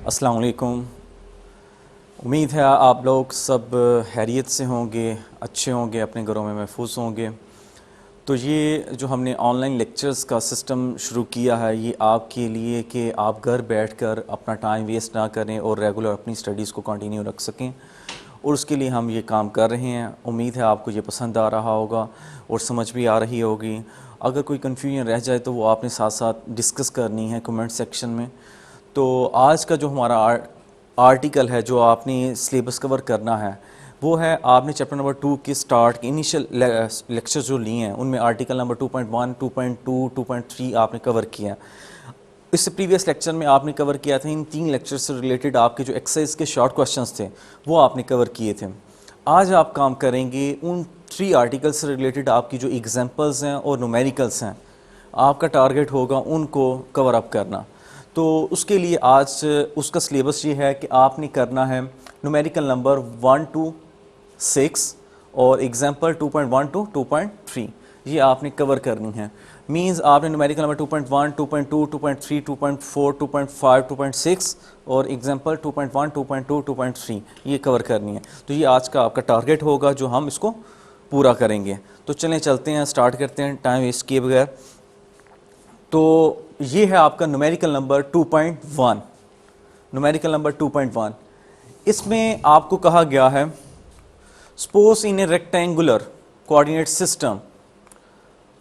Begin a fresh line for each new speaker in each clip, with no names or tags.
अस्सलाम वालेकुम। उम्मीद है आप लोग सब खैरियत से होंगे, अच्छे होंगे, अपने घरों में महफूज होंगे। तो ये जो हमने ऑनलाइन लेक्चर्स का सिस्टम शुरू किया है ये आपके लिए कि आप घर बैठकर अपना टाइम वेस्ट ना करें और रेगुलर अपनी स्टडीज़ को कंटिन्यू रख सकें, और उसके लिए हम ये काम कर रहे हैं। उम्मीद है आपको ये पसंद आ रहा होगा और समझ भी आ रही होगी। अगर कोई कन्फ्यूजन रह जाए तो वो आपने साथ साथ डिस्कस करनी है कमेंट सेक्शन में। तो आज का जो हमारा आर्टिकल है जो आपने सिलेबस कवर करना है वो है, आपने चैप्टर नंबर 2 के स्टार्ट के इनिशियल लेक्चर जो लिए हैं उनमें आर्टिकल नंबर 2.1, 2.2, 2.3 आपने कवर किया। इससे प्रीवियस लेक्चर में आपने कवर किया था इन 3 लेक्चर से रिलेटेड आपके जो एक्सरसाइज के शॉर्ट क्वेश्चंस थे वो आपने कवर किए थे। आज आप काम करेंगे उन 3 आर्टिकल से रिलेटेड आपकी जो एग्जांपल्स हैं और न्यूमेरिकल्स हैं, आपका टारगेट होगा उनको कवर अप करना। तो उसके लिए आज उसका सिलेबस ये है कि आपने करना है न्यूमेरिकल नंबर 1 to 6 और एग्जाम्पल 2.1 to 2.3 ये आपने कवर करनी है। मींस आपने न्यूमेरिकल नंबर 2.1, 2.2, 2.3, 2.4, 2.5, 2.6 और एग्जाम्पल 2.1, 2.2, 2.3 ये कवर करनी है। तो ये आज का आपका टारगेट होगा जो हम इसको पूरा करेंगे। तो चलें चलते हैं, स्टार्ट करते हैं टाइम वेस्ट किए बगैर। तो ये है आपका न्यूमेरिकल नंबर 2.1। न्यूमेरिकल नंबर 2.1 इसमें आपको कहा गया है, suppose in a rectangular coordinate system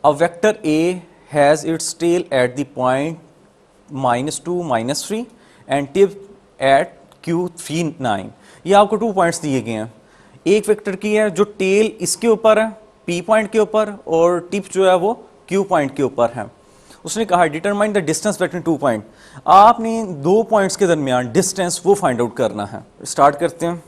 a vector A has its tail at the point -2, -3 and tip at Q3, 9। ये आपको 2 पॉइंट्स दिए गए हैं। एक वेक्टर की है जो टेल इसके ऊपर है P पॉइंट के ऊपर और टिप जो है वो Q पॉइंट के ऊपर है। उसने कहा determine the distance between 2 point. आपने 2 पॉइंट्स के दरमियान डिस्टेंस वो फाइंड आउट करना है। स्टार्ट करते हैं।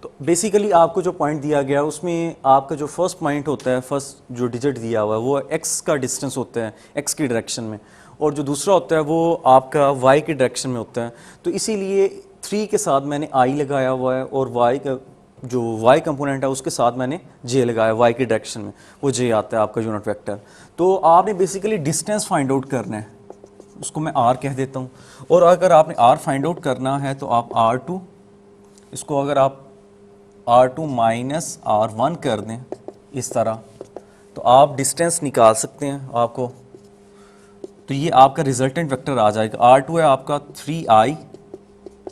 तो बेसिकली आपको जो पॉइंट दिया गया उसमें आपका जो फर्स्ट पॉइंट होता है, फर्स्ट जो डिजिट दिया हुआ है वो x का डिस्टेंस होता है x की डायरेक्शन में, और जो दूसरा होता है वो आपका y की डायरेक्शन में होता है। तो इसीलिए 3 के साथ मैंने i लगाया हुआ है और y का जो y कंपोनेंट है उसके साथ मैंने j लगाया y की डायरेक्शन में, वो j आता है आपका यूनिट वेक्टर। तो आपने बेसिकली डिस्टेंस फाइंड आउट करना है, उसको मैं r कह देता हूँ। और अगर आपने r फाइंड आउट करना है तो आप r2, इसको अगर आप r2 माइनस r1 कर दें इस तरह, तो आप डिस्टेंस निकाल सकते हैं आपको। तो ये आपका रिजल्टेंट वेक्टर आ जाएगा। r2 है आपका 3i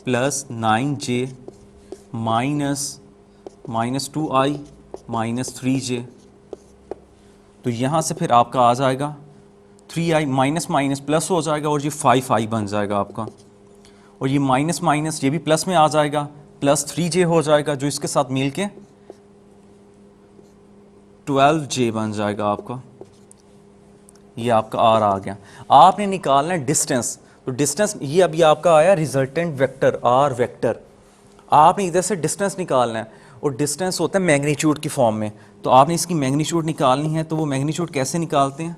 plus 9j minus 2i minus 3j। तो यहाँ से फिर आपका आ जाएगा 3i माइनस माइनस प्लस हो जाएगा और ये 5i बन जाएगा आपका, और ये माइनस माइनस ये भी प्लस में आ जाएगा, प्लस 3j हो जाएगा जो इसके साथ मिल के 12j बन जाएगा आपका। ये आपका r आ गया। आपने निकालना है डिस्टेंस। तो डिस्टेंस ये अभी आपका आया रिजल्टेंट वेक्टर r वेक्टर। आपने इधर से डिस्टेंस निकालना है और डिस्टेंस होता है मैग्नीट्यूड की फॉर्म में। तो आपने इसकी मैग्नीट्यूड निकालनी है। तो वो मैग्नीट्यूड कैसे निकालते हैं,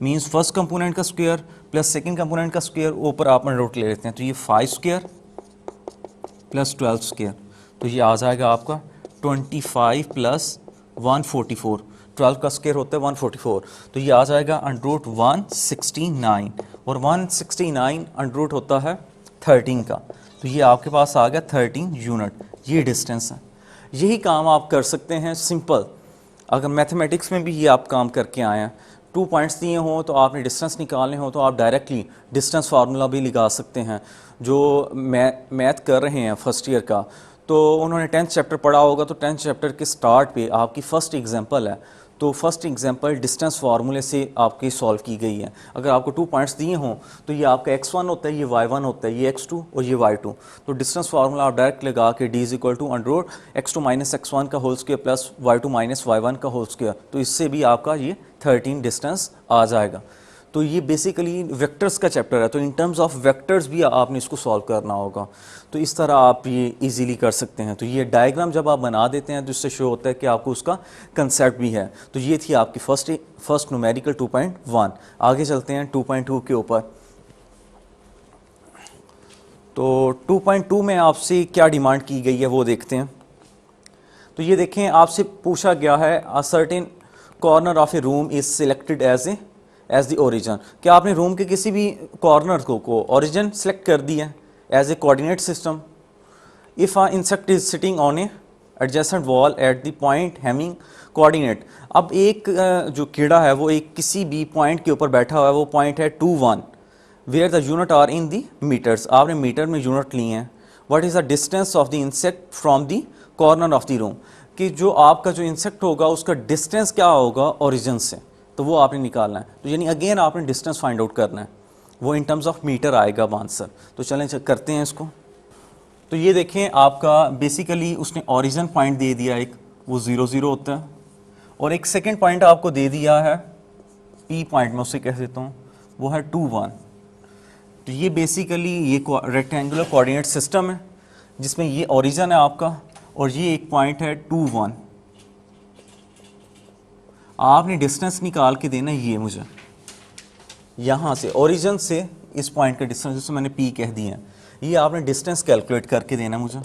मींस फर्स्ट कंपोनेंट का स्क्वायर प्लस सेकंड कंपोनेंट का स्क्वायर ऊपर आप रूट ले लेते हैं। तो ये 5 स्क्वायर प्लस 12 स्क्वायर, तो ये आ जाएगा आपका 25 प्लस 144। 12 का स्क्वायर होता है 144, तो ये आ जाएगा अंडर रूट 169, और 169 अंडर रूट होता है 13 का। तो ये आपके पास आ गया 13 यूनिट। ये डिस्टेंस है। यही काम आप कर सकते हैं सिंपल। अगर मैथमेटिक्स में भी ये आप काम करके आए हैं, 2 पॉइंट्स दिए हों तो आपने डिस्टेंस निकालने हो तो आप डायरेक्टली डिस्टेंस फार्मूला भी लगा सकते हैं। जो मैथ कर रहे हैं फर्स्ट ईयर का, तो उन्होंने 10th चैप्टर पढ़ा होगा। तो 10th चैप्टर के स्टार्ट पे आपकी फ़र्स्ट एग्जांपल है, तो फर्स्ट एग्जांपल डिस्टेंस फार्मूले से आपकी सॉल्व की गई है। अगर आपको 2 पॉइंट्स दिए हों तो ये आपका x1 होता है, ये y1 होता है, ये x2 और ये y2। तो डिस्टेंस फार्मूला आप डायरेक्ट लगा के d is equal to under root x2 minus x1 का whole square plus y2 minus y1 का होल स्क्वायर, तो इससे भी आपका ये 13 डिस्टेंस आ जाएगा। तो ये बेसिकली वेक्टर्स का चैप्टर है। तो इन टर्म्स ऑफ वेक्टर्स भी आपने इसको सॉल्व करना होगा। तो इस तरह आप ये इजीली कर सकते हैं। तो ये डायग्राम जब आप बना देते हैं तो इससे शो होता है कि आपको उसका कंसेप्ट भी है। तो ये थी आपकी फर्स्ट न्यूमेरिकल 2.1। आगे चलते हैं 2.2 के ऊपर। तो 2.2 में आपसे क्या डिमांड की गई है वो देखते हैं। तो ये देखें, आपसे पूछा गया है a certain corner of a room is selected as the origin. क्या आपने रूम के किसी भी कॉर्नर को ओरिजिन सेलेक्ट कर दिया है, as a coordinate system. If an insect is sitting on a adjacent wall at the point having coordinate, अब एक जो कीड़ा है वो एक किसी भी पॉइंट के ऊपर बैठा हुआ है, वो पॉइंट है 2 1 where the unit are in the meters, आपने मीटर में यूनिट लिए हैं. What is the distance of the insect from the corner of the room, कि जो आपका जो इंसेक्ट होगा उसका डिस्टेंस क्या होगा ओरिजिन से, तो वो आपने निकालना है. तो यानी अगेन आपने डिस्टेंस फाइंड आउट करना है, वो इन टर्म्स ऑफ मीटर आएगा आंसर. तो चलें करते हैं इसको. तो ये देखें आपका बेसिकली उसने ओरिजिन पॉइंट दे दिया एक, वो 0 0 होता है, और एक सेकेंड पॉइंट आपको दे दिया है पी पॉइंट, मैं उसे कह देता हूँ, वो है 2 1. तो ये बेसिकली ये रेक्टेंगुलर कोऑर्डिनेट सिस्टम है जिसमें ये ओरिजिन है आपका और ये एक पॉइंट है 2 1. आपने डिस्टेंस निकाल के देना ये मुझे यहाँ से ओरिजिन से इस पॉइंट का डिस्टेंस, जिससे मैंने पी कह दिया है, ये आपने डिस्टेंस कैलकुलेट करके देना मुझे.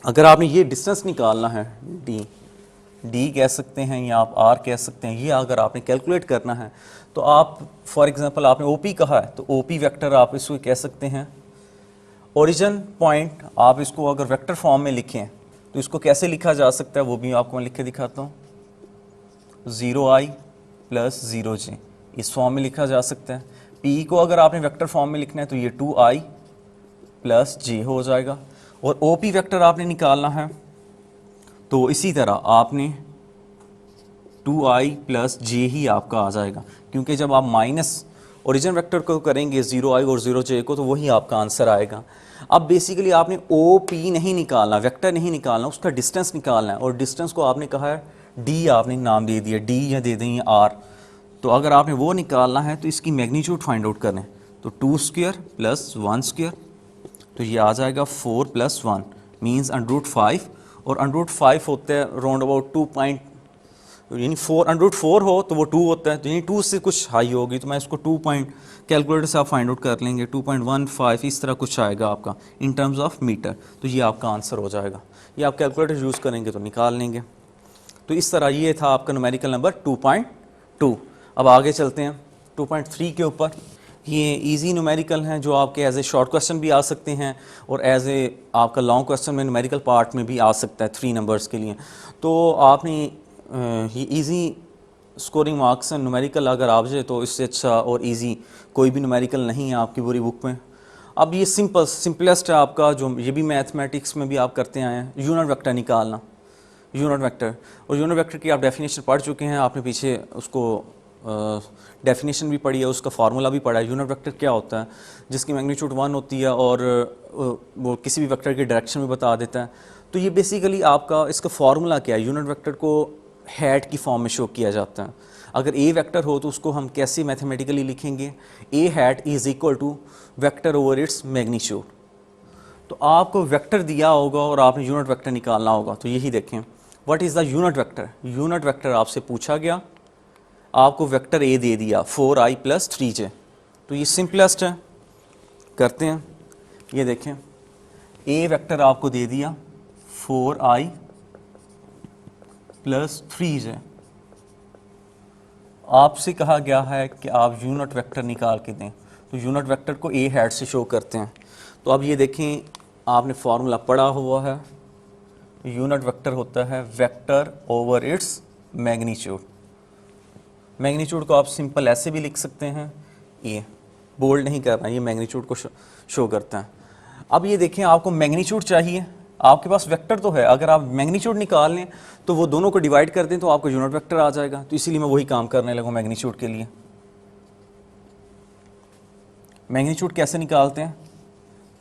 अगर आपने ये डिस्टेंस निकालना है डी कह सकते हैं या आप आर कह सकते हैं, ये अगर आपने कैलकुलेट करना है तो आप फॉर एग्जांपल आपने ओपी कहा है तो ओपी वेक्टर आप इसको कह सकते हैं. ओरिजिन पॉइंट आप इसको अगर वेक्टर फॉर्म में लिखें तो इसको कैसे लिखा जा सकता है वो भी आपको मैं लिख के दिखाता हूँ. 0i + 0j इस फॉर्म में लिखा जा सकता है. पी को अगर आपने वेक्टर फॉर्म में लिखना है तो ये 2i + j हो जाएगा. और ओपी वेक्टर आपने निकालना है तो इसी तरह आपने 2i + j ही आपका आ जाएगा, क्योंकि जब आप माइनस ओरिजिन वेक्टर को करेंगे 0i और 0j को तो वही आपका आंसर आएगा. अब बेसिकली आपने ओ पी नहीं निकालना, वेक्टर नहीं निकालना, उसका डिस्टेंस निकालना है. और डिस्टेंस को आपने कहा है डी, आपने नाम दे दिया डी या दे दें आर. तो अगर आपने वो निकालना है तो इसकी मैग्नीट्यूड फाइंड आउट करें तो 2² + 1², तो ये आ जाएगा 4 + 1 मीन्स √5. और √5 होता है राउंड अबाउट 2 पॉइंट, यानी 4 हो तो वो 2 होता है, तो यानी 2 से कुछ हाई होगी. तो मैं इसको 2 पॉइंट कैलकुलेटर से आप फाइंड आउट कर लेंगे, 2.15 इस तरह कुछ आएगा आपका इन टर्म्स ऑफ मीटर. तो ये आपका आंसर हो जाएगा. ये आप कैलकुलेटर यूज़ करेंगे तो निकाल लेंगे. तो इस तरह ये था आपका न्यूमेरिकल नंबर 2.2. अब आगे चलते हैं 2.3 के ऊपर. ये इजी न्यूमेरिकल हैं जो आपके एज ए शॉर्ट क्वेश्चन भी आ सकते हैं और एज ए आपका लॉन्ग क्वेश्चन में न्यूमेरिकल पार्ट में भी आ सकता है 3 नंबर्स के लिए. तो आपने ये इजी स्कोरिंग मार्क्स हैं न्यूमेरिकल अगर आप जाए तो इससे अच्छा और इजी कोई भी न्यूमेरिकल नहीं है आपकी पूरी बुक में. अब ये सिंपलेस्ट है आपका, जो ये भी मैथमेटिक्स में भी आप करते आए हैं, यूनिट वेक्टर निकालना. यूनिट वेक्टर और यूनिट वेक्टर की आप डेफिनेशन पढ़ चुके हैं, आपने पीछे उसको डेफिनेशन भी पढ़ी है, उसका फार्मूला भी पढ़ा है. यूनिट वेक्टर क्या होता है, जिसकी मैग्नीट्यूड 1 होती है और वो किसी भी वेक्टर की डायरेक्शन भी बता देता है. तो ये बेसिकली आपका इसका फार्मूला क्या है, यूनिट वेक्टर को हैट की फॉर्म में शो किया जाता है. अगर ए वेक्टर हो तो उसको हम कैसे मैथमेटिकली लिखेंगे, a hat is equal to vector over its magnitude. तो आपको वेक्टर दिया होगा और आपने यूनिट वेक्टर निकालना होगा. तो यही देखें what is the unit vector. Unit vector आपसे पूछा गया, आपको वेक्टर ए दे दिया 4i + 3j. तो ये सिंपलेस्ट है, करते हैं. ये देखें ए वेक्टर आपको दे दिया 4i + 3j. आपसे कहा गया है कि आप यूनिट वेक्टर निकाल के दें, तो यूनिट वेक्टर को ए हैट से शो करते हैं. तो अब ये देखें आपने फार्मूला पढ़ा हुआ है, यूनिट वेक्टर होता है vector over its magnitude. Magnitude को आप सिंपल ऐसे भी लिख सकते हैं, ये बोल्ड नहीं करना, ये मैग्नीट्यूड को शो करता है. अब ये देखें आपको मैग्नीट्यूड चाहिए, आपके पास वेक्टर तो है, अगर आप मैग्नीट्यूड निकाल लें तो वो दोनों को डिवाइड कर दें तो आपको यूनिट वेक्टर आ जाएगा. तो इसीलिए मैं वही काम करने लगा मैग्नीट्यूड के लिए. मैग्नीट्यूड कैसे निकालते हैं,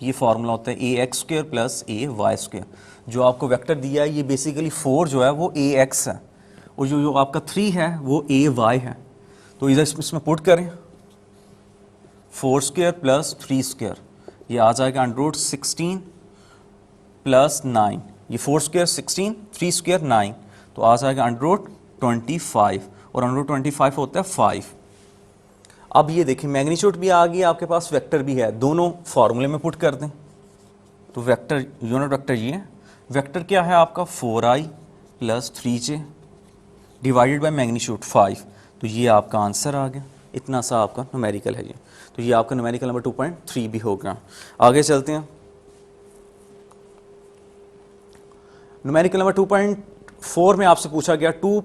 ये फार्मूला होता है ax² + ay². जो आपको वेक्टर दिया है ये बेसिकली 4 जो है वो ax है और जो आपका 3 है वो ay है. तो इधर इसमें पुट करें 4² + 3², ये आ जाएगा √16 + 9. ये 4² 16, 3² 9, तो आ जाएगा √25 और √25 होता है 5. अब ये देखिए मैग्नीट्यूड भी आ गई आपके पास, वेक्टर भी है, दोनों फार्मूले में पुट कर दें. तो वेक्टर यूनिट वेक्टर ये वेक्टर क्या है आपका 4i + 3j divided by magnitude 5. तो ये आपका आंसर आ गया. इतना सा आपका न्यूमेरिकल है ये। तो ये आपका न्यूमेरिकल नंबर 2.3 भी हो गया। आगे चलते हैं। न्यूमेरिकल नंबर 2.4 में आपसे पूछा गया 2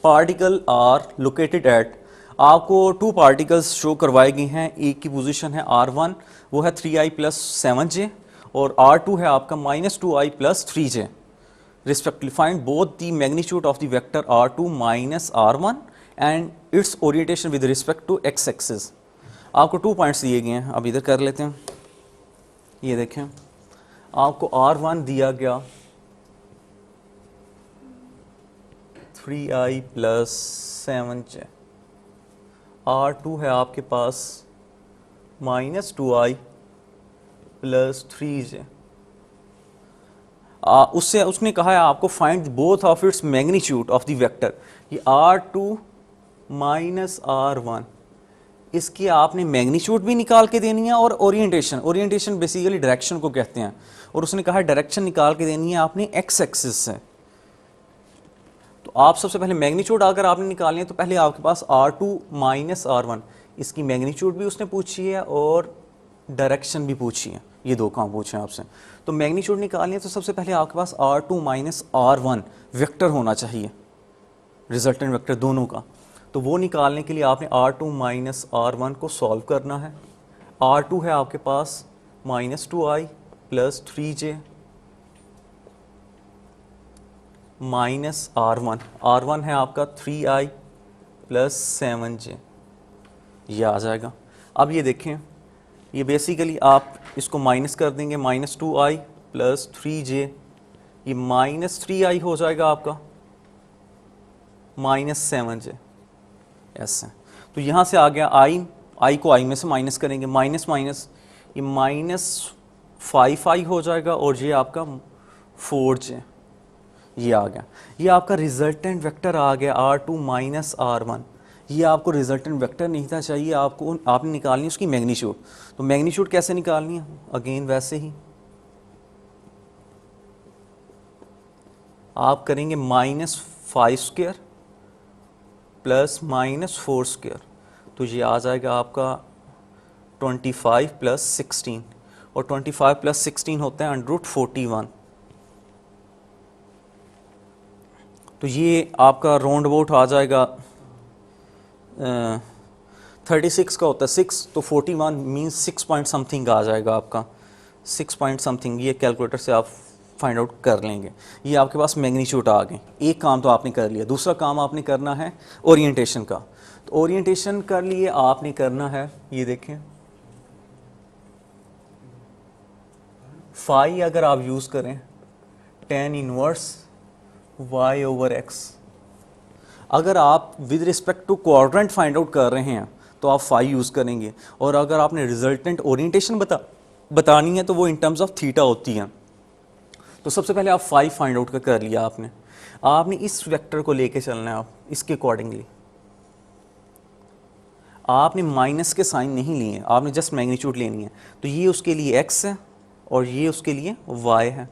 पार्टिकल आर लोकेटेड एट, आपको 2 पार्टिकल्स शो करवाए गए हैं। एक की पोजीशन है R1 वो है 3i + 7j और R2 है आपका -2i + 3j respectively. Find both the magnitude of the vector R2 minus R1 and its orientation with respect to x axis. आपको 2 पॉइंट्स दिए गए हैं, अब इधर कर लेते हैं। ये देखें, आपको R1 दिया गया 3i + 7j, R2 है आपके पास -2i + 3j। उससे उसने कहा है आपको find both of its magnitude of the vector. ये R2 माइनस R1, इसकी आपने मैग्नीट्यूड भी निकाल के देनी है और ओरिएंटेशन, ओरिएंटेशन बेसिकली डायरेक्शन को कहते हैं, और उसने कहा है डायरेक्शन निकाल के देनी है आपने एक्स एक्सिस से। तो आप सबसे पहले मैग्नीट्यूड अगर आपने निकालनी है तो पहले आपके पास R2 माइनस R1, इसकी मैग्नीट्यूड भी उसने पूछी है और डायरेक्शन भी पूछी है, ये 2 काम पूछे हैं आपसे। तो मैग्नीट्यूड निकालनी है तो सबसे पहले आपके पास R2 माइनस R1 वेक्टर होना चाहिए, रिजल्टेंट वेक्टर दोनों का। तो वो निकालने के लिए आपने R2 माइनस R1 को सॉल्व करना है। R2 है आपके पास -2i + 3j minus R1, R1 है आपका 3i + 7j, ये आ जाएगा। अब ये देखें, ये बेसिकली आप इसको माइनस कर देंगे, -2i + 3j, ये -3i हो जाएगा आपका -7j, ऐसे। तो यहाँ से आ गया i को i में से माइनस करेंगे, माइनस माइनस ये -5i हो जाएगा और ये आपका 4j, ये आ गया। ये आपका रिजल्टेंट वेक्टर आ गया R2 माइनस R1। ये आपको रिजल्टेंट वेक्टर नहीं था चाहिए, आपको आपने निकालनी उसकी मैग्नीट्यूड। तो मैग्नीट्यूड कैसे निकालनी है, अगेन वैसे ही आप करेंगे -5² + -4², तो ये आ जाएगा आपका 25 + 16 और 25 + 16 होता है √41। तो ये आपका राउंड अबाउट आ जाएगा 36 का होता है 6, तो 41 मीन्स 6 पॉइंट समथिंग आ जाएगा आपका, 6 पॉइंट समथिंग। ये कैलकुलेटर से आप फाइंड आउट कर लेंगे। ये आपके पास मैग्नीट्यूड आ गए। एक काम तो आपने कर लिया, दूसरा काम आपने करना है ओरिएंटेशन का। तो ओरिएंटेशन कर लिए आपने करना है, ये देखें फाई अगर आप यूज़ करें tan इनवर्स y/x, अगर आप with respect to quadrant find out कर रहे हैं तो आप फाई यूज़ करेंगे, और अगर आपने रिजल्टेंट ओरिएंटेशन बतानी है तो वो इन टर्म्स ऑफ थीटा होती है। तो सबसे पहले आप फाई फाइंड आउट कर लिया आपने इस वेक्टर को लेके चलना है, आप इसके अकॉर्डिंगली आपने माइनस के साइन नहीं लिए, आपने जस्ट मैग्नीट्यूड लेनी है। तो ये उसके लिए x है और ये उसके लिए y है।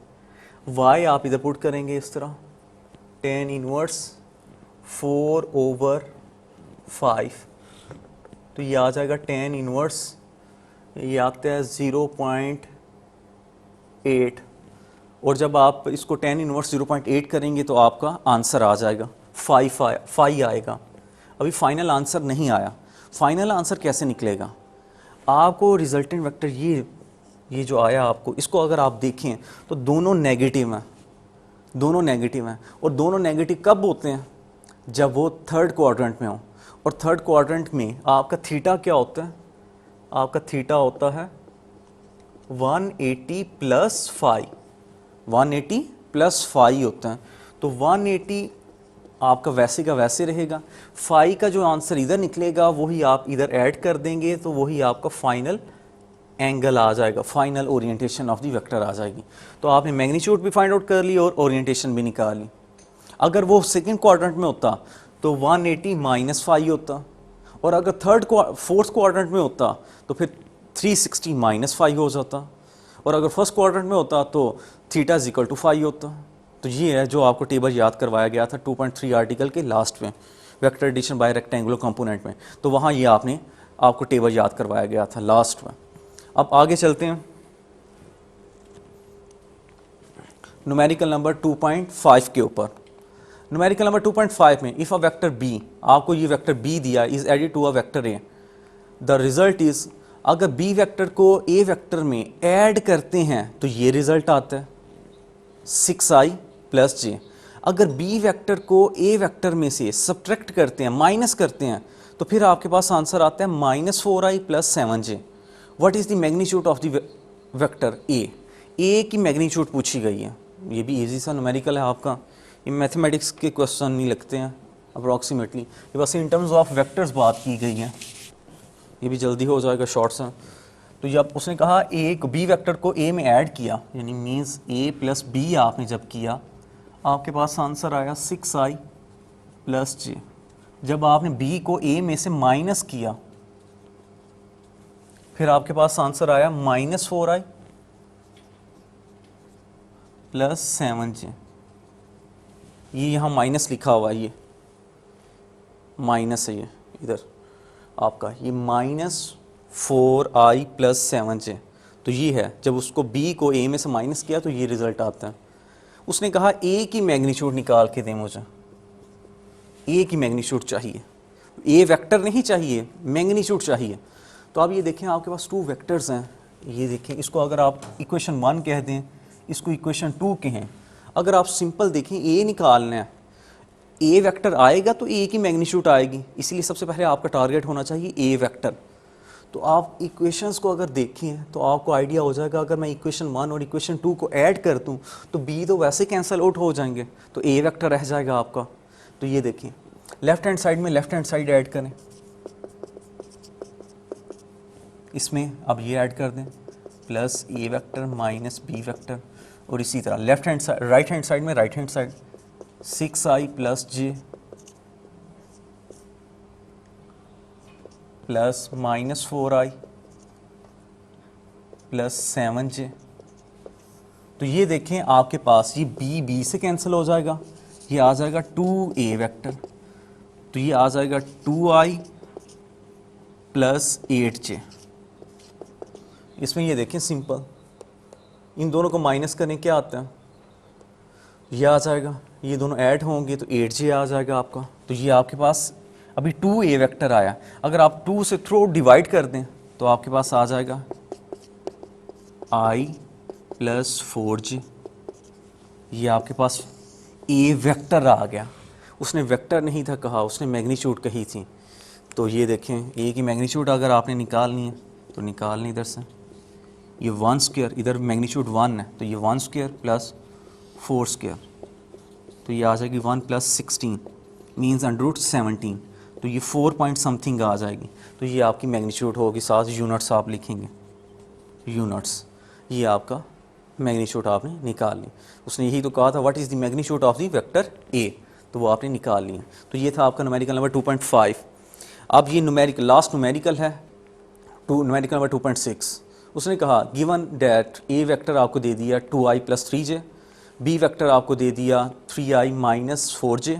y आप इधर पुट करेंगे इस तरह, tan इनवर्स 4/5, तो ये आ जाएगा tan इनवर्स, ये आता है 0.8, और जब आप इसको tan इनवर्स 0.8 करेंगे तो आपका आंसर आ जाएगा 5 आएगा। अभी फाइनल आंसर नहीं आया। फाइनल आंसर कैसे निकलेगा, आपको रिजल्टेंट वेक्टर ये जो आया आपको, इसको अगर आप देखें तो दोनों नेगेटिव हैं, दोनों नेगेटिव हैं। और दोनों नेगेटिव कब होते हैं, जब वो थर्ड क्वाड्रेंट में हो। और थर्ड क्वाड्रेंट में आपका थीटा क्या होता है, आपका थीटा होता है 180 + 5, 180 + 5 होता है। तो 180 आपका वैसे का वैसे रहेगा, 5 का जो आंसर इधर निकलेगा वही आप इधर ऐड कर देंगे, तो वही आपका फाइनल एंगल आ जाएगा, final orientation of the vector आ जाएगी। तो आपने मैग्नीट्यूड भी फाइंड आउट कर ली और ओरिएंटेशन भी निकाल ली। अगर वो सेकंड क्वाड्रेंट में होता तो 180 - 5 होता, और अगर फोर्थ क्वाड्रेंट में होता तो फिर 360 - 5 हो जाता, और अगर फर्स्ट क्वाड्रेंट में होता तो थीटा = 5 होता। तो ये है जो आपको टेबल याद करवाया गया था 2.3 आर्टिकल के लास्ट में। Vector addition by rectangular component में, तो वहाँ ये आपको टेबल याद करवाया गया था लास्ट में। अब आगे चलते हैं न्यूमेरिकल नंबर 2.5 के ऊपर। न्यूमेरिकल नंबर 2.5 में इफ़ अ वेक्टर बी, आपको ये वेक्टर बी दिया, is added to a vector A, the result is, अगर बी वेक्टर को ए वेक्टर में ऐड करते हैं तो ये रिजल्ट आता है 6i प्लस जे। अगर बी वेक्टर को ए वेक्टर में से सब्ट्रैक्ट करते हैं, माइनस करते हैं, तो फिर आपके पास आंसर आता है -4i plus 7j। What is the magnitude of the vector A की मैग्नीट्यूड पूछी गई है। ये भी इजी सा न्यूमेरिकल है आपका, ये मैथमेटिक्स के क्वेश्चन नहीं लगते हैं अप्रॉक्सीमेटली, ये बस इन टर्म्स ऑफ वेक्टर्स बात की गई है, ये भी जल्दी हो जाएगा शॉर्ट सा। तो जब उसने कहा ए को बी वेक्टर को ए में ऐड किया, यानी मीन्स ए प्लस बी आपने जब किया, आपके पास आंसर आया 6i प्लस जे। जब आपने बी को ए में से माइनस किया, फिर आपके पास आंसर आया -4i प्लस 7j। ये यहाँ माइनस लिखा हुआ है, ये माइनस है, ये इधर आपका ये -4i प्लस 7j। तो ये है, जब उसको b को a में से माइनस किया तो ये रिज़ल्ट आता है। उसने कहा a की मैग्नीट्यूड निकाल के दें मुझे, a की मैग्नीट्यूड चाहिए, a वेक्टर नहीं चाहिए, मैग्नीट्यूड चाहिए। तो आप ये देखें, आपके पास 2 वेक्टर्स हैं, ये देखें, इसको अगर आप इक्वेशन 1 कह दें, इसको इक्वेशन 2 कहें, अगर आप सिंपल देखें a निकालना है, ए वेक्टर आएगा तो ए की मैग्नीट्यूड आएगी, इसलिए सबसे पहले आपका टारगेट होना चाहिए ए वेक्टर। तो आप इक्वेशंस को अगर देखें तो आपको आइडिया हो जाएगा, अगर मैं इक्वेशन 1 और इक्वेशन 2 को ऐड कर दूं तो बी तो वैसे कैंसिल आउट हो जाएंगे, तो ए वेक्टर रह जाएगा आपका। तो ये देखें, लेफ्ट हैंड साइड में लेफ्ट हैंड साइड ऐड करें, इसमें अब ये ऐड कर दें plus a vector minus b vector, और इसी तरह left hand side right hand side में right hand side 6i plus j plus -4i plus 7j। तो ये देखें, आपके पास ये b से कैंसिल हो जाएगा, ये आ जाएगा 2a वेक्टर, तो ये आ जाएगा 2i प्लस 8j। इसमें ये देखें सिंपल, इन दोनों को माइनस करने क्या आता है, ये आ जाएगा, ये दोनों ऐड होंगे तो 8j आ जाएगा आपका। तो ये आपके पास अभी 2a वेक्टर आया, अगर आप 2 से थ्रू डिवाइड कर दें तो आपके पास आ जाएगा i प्लस 4j। ये आपके पास a वेक्टर आ गया, उसने वेक्टर नहीं था कहा, उसने मैग्नीट्यूड कही थी। तो ये देखें, a की मैग्नीट्यूड अगर आपने निकालनी है तो निकालनी, इधर से ये 1 स्क्वायर, इधर मैग्नीट्यूड 1 है तो ये 1 स्क्वायर प्लस 4 स्क्वायर, तो ये आ जाएगी 1 प्लस 16 मीन्स √17, तो ये 4 पॉइंट समथिंग आ जाएगी। तो ये आपकी मैग्नीट्यूड होगी, साथ यूनिट्स आप लिखेंगे, यूनिट्स, ये आपका मैग्नीट्यूड आपने निकाल ली। उसने यही तो कहा था what is the magnitude of the vector A, तो वो आपने निकाल लिया। तो ये था आपका न्यूमेरिकल नंबर 2.5। अब ये न्यूमेरिकल लास्ट न्यूमेरिकल है, न्यूमेरिकल नंबर 2.6। उसने कहा गिवन डैट ए वेक्टर आपको दे दिया 2i plus 3j, B vector आपको दे दिया 3i minus 4j,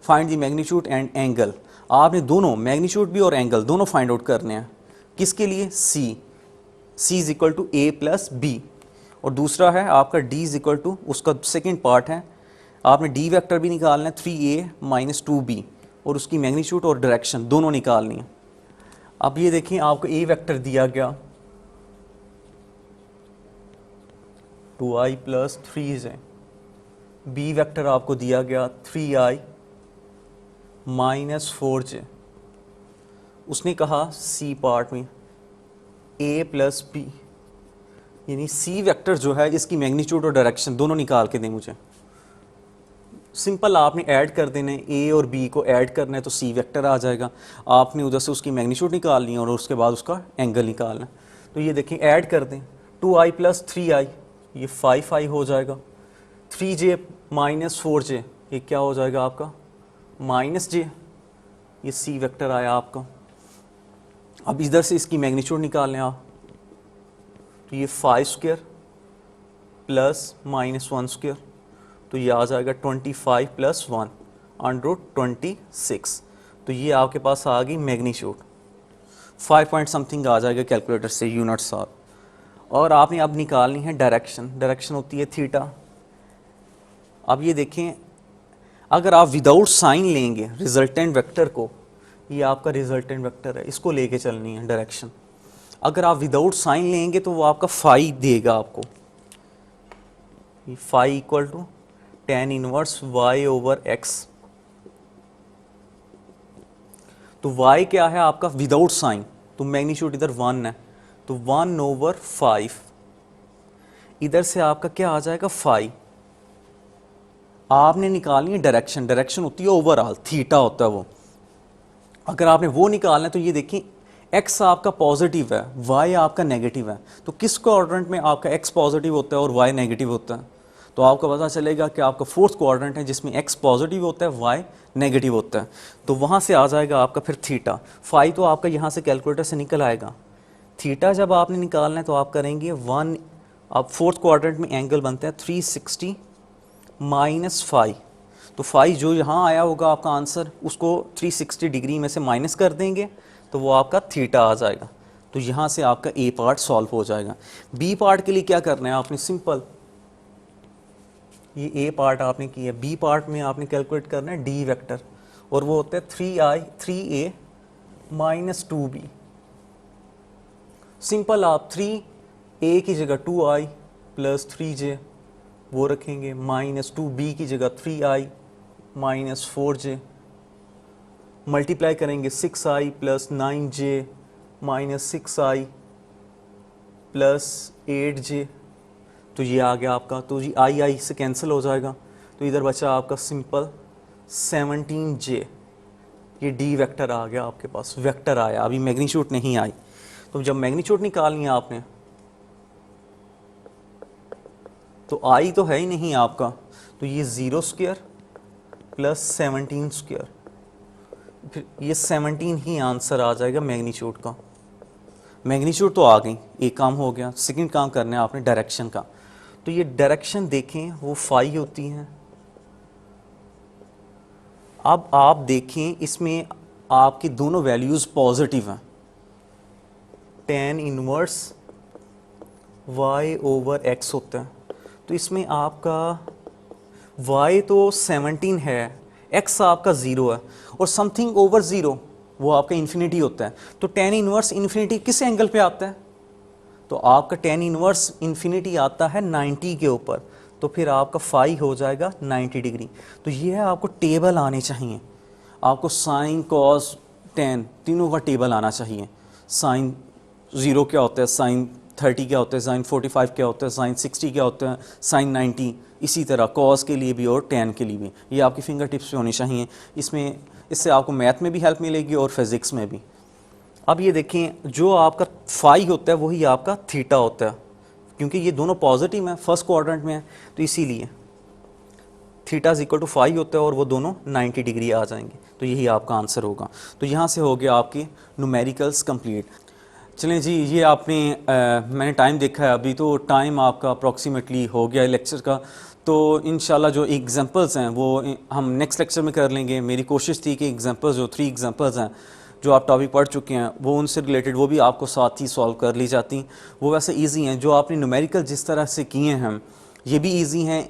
find the magnitude and angle. आपने दोनों मैग्नीट्यूड भी और एंगल दोनों फाइंड आउट करने हैं, किसके लिए, c is equal to a plus B, और दूसरा है आपका d इज इक्वल टू, उसका सेकेंड पार्ट है, आपने d वेक्टर भी निकालना है 3a माइनस 2b, और उसकी मैग्नीट्यूड और डायरेक्शन दोनों निकालनी है। अब ये देखें, आपको a वेक्टर दिया गया 2i plus 3j, B vector आपको दिया गया 3i माइनस 4j। उसने कहा सी पार्ट में a प्लस बी, यानी सी वेक्टर जो है इसकी मैग्नीट्यूड और डायरेक्शन दोनों निकाल के दें मुझे। सिंपल आपने ऐड कर देने, a और b को ऐड करना है तो सी वेक्टर आ जाएगा, आपने उधर से उसकी मैग्नीट्यूड निकालनी है और उसके बाद उसका एंगल निकालना है। तो ये देखें, ऐड कर दें 2i प्लस 3i, ये 5i हो जाएगा, 3j माइनस 4j, ये क्या हो जाएगा आपका माइनस j, ये सी वेक्टर आया आपका। अब इधर से इसकी मैग्नीट्यूड निकाल लें आप, तो ये 5 स्क्वायर प्लस माइनस 1 स्क्वायर, तो ये आ जाएगा 25 प्लस 1 √26। तो ये आपके पास आ गई मैग्नीट्यूड, 5 पॉइंट समथिंग आ जाएगा कैलकुलेटर से यूनिट साथ। और आपने अब निकालनी है डायरेक्शन, डायरेक्शन होती है थीटा। अब ये देखें, अगर आप विदाउट साइन लेंगे रिजल्टेंट वेक्टर को, ये आपका रिजल्टेंट वेक्टर है, इसको लेके चलनी है डायरेक्शन। अगर आप विदाउट साइन लेंगे तो वो आपका फाई देगा आपको, phi equal to tan inverse y over x। तो y क्या है आपका विदाउट साइन, तो मैग्नीट्यूड इधर 1 है, तो 1 ओवर 5, इधर से आपका क्या आ जाएगा फाई। आपने निकालनी है डायरेक्शन, डायरेक्शन होती है ओवरऑल, थीटा होता है वो। अगर आपने वो निकालना है तो ये देखिए x आपका पॉजिटिव है, y आपका नेगेटिव है, तो किस क्वाड्रेंट में आपका x पॉजिटिव होता है और y नेगेटिव होता है, तो आपको पता चलेगा कि आपका फोर्थ क्वाड्रेंट है जिसमें x पॉजिटिव होता है, y नेगेटिव होता है। तो वहाँ से आ जाएगा आपका फिर थीटा। फाई तो आपका यहाँ से कैलकुलेटर से निकल आएगा। थीटा जब आपने निकालना है तो आप करेंगे 1, अब फोर्थ क्वाड्रेंट में एंगल बनता है 360 माइनस फाई, तो फाई जो यहाँ आया होगा आपका आंसर, उसको 360 डिग्री में से माइनस कर देंगे तो वो आपका थीटा आ जाएगा। तो यहाँ से आपका ए पार्ट सॉल्व हो जाएगा। बी पार्ट के लिए क्या करना है आपने, सिंपल, ये ए पार्ट आपने किया, बी पार्ट में आपने कैलकुलेट करना है डी वेक्टर, और वो होता है 3a माइनस 2b। सिंपल, आप 3a की जगह 2i प्लस 3j वो रखेंगे, माइनस 2b की जगह 3i माइनस 4j, मल्टीप्लाई करेंगे 6i plus 9j minus 6i plus 8j, तो ये आ गया आपका, तो जी आई से कैंसिल हो जाएगा, तो इधर बचा आपका सिंपल 17j। ये डी वेक्टर आ गया आपके पास, वेक्टर आया, अभी मैग्नीट्यूड नहीं आई। तो जब मैग्नीट्यूड निकालनी है आपने, तो आई तो है ही नहीं आपका, तो ये 0 स्क्वायर प्लस 17 स्क्वायर, फिर ये 17 ही आंसर आ जाएगा मैग्नीट्यूड का। मैग्नीट्यूड तो आ गई, एक काम हो गया। सेकंड काम करना है आपने डायरेक्शन का, तो ये डायरेक्शन देखें वो फाई होती हैं। अब आप देखें इसमें आपकी दोनों वैल्यूज़ पॉजिटिव हैं, tan inverse y over x होता है, तो इसमें आपका y तो 17 है, x आपका 0 है, और समथिंग ओवर 0 वो आपका इन्फिनिटी होता है। तो tan इनवर्स इन्फिनिटी किस एंगल पे आता है, तो आपका tan इनवर्स इन्फिनिटी आता है 90 के ऊपर, तो फिर आपका फाई हो जाएगा 90 डिग्री। तो ये है, आपको टेबल आने चाहिए, आपको साइन कॉस tan तीनों का टेबल आना चाहिए। साइन 0 क्या होता है, साइन 30 क्या होता है, साइन 45 क्या होता है, साइन 60 क्या होता है, साइन 90, इसी तरह कॉस के लिए भी और tan के लिए भी। ये आपकी फिंगर टिप्स पे होनी चाहिए, इसमें इससे आपको मैथ में भी हेल्प मिलेगी और फिज़िक्स में भी। अब ये देखें, जो आपका फाई होता है वही आपका थीटा होता है, क्योंकि ये दोनों पॉजिटिव हैं, फर्स्ट क्वाड्रेंट में है, तो इसीलिए theta is equal to phi होता है और वो दोनों 90 डिग्री आ जाएंगे, तो यही आपका आंसर होगा। तो यहाँ से हो गया आपकी न्यूमेरिकल्स कंप्लीट। चलें जी, ये आपने मैंने टाइम देखा है अभी, तो टाइम आपका अप्रॉक्सीमेटली हो गया है लेक्चर का, तो इंशाल्लाह जो एग्जांपल्स हैं वो हम नेक्स्ट लेक्चर में कर लेंगे। मेरी कोशिश थी कि एग्जांपल्स जो 3 एग्जांपल्स हैं जो आप टॉपिक पढ़ चुके हैं वो उनसे रिलेटेड वो भी आपको साथ ही सॉल्व कर ली जाती। वो वैसे इजी हैं, जो आपने न्यूमेरिकल जिस तरह से किए हैं ये भी इजी हैं,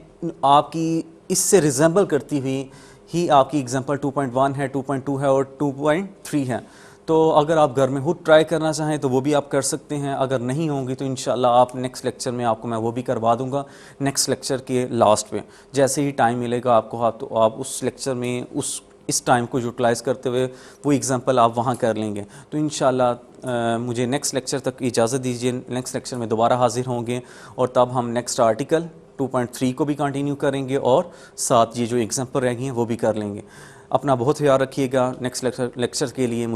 आपकी इससे रिजेंबल करती हुई ही आपकी एग्जांपल 2.1 है, 2.2 है और 2.3 है। तो अगर आप घर में खुद ट्राई करना चाहें तो वो भी आप कर सकते हैं, अगर नहीं होंगी तो इंशाल्लाह आप नेक्स्ट लेक्चर में आपको मैं वो भी करवा दूंगा, नेक्स्ट लेक्चर के लास्ट में जैसे ही टाइम मिलेगा आपको, तो आप उस लेक्चर में इस टाइम को यूटिलाइज़ करते हुए वो एग्जांपल आप वहाँ कर लेंगे। तो इंशाल्लाह मुझे नेक्स्ट लेक्चर तक इजाज़त दीजिए, नेक्स्ट लेक्चर में दोबारा हाजिर होंगे और तब हम नेक्स्ट आर्टिकल 2.3 को भी कंटिन्यू करेंगे और साथ ये जो एग्जांपल रह गई हैं वो भी कर लेंगे। अपना बहुत ख्याल रखिएगा। नेक्स्ट लेक्चर के लिए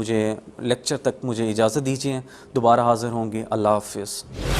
लेक्चर तक मुझे इजाज़त दीजिए, दोबारा हाज़िर होंगे। अल्लाह हाफ़िज़।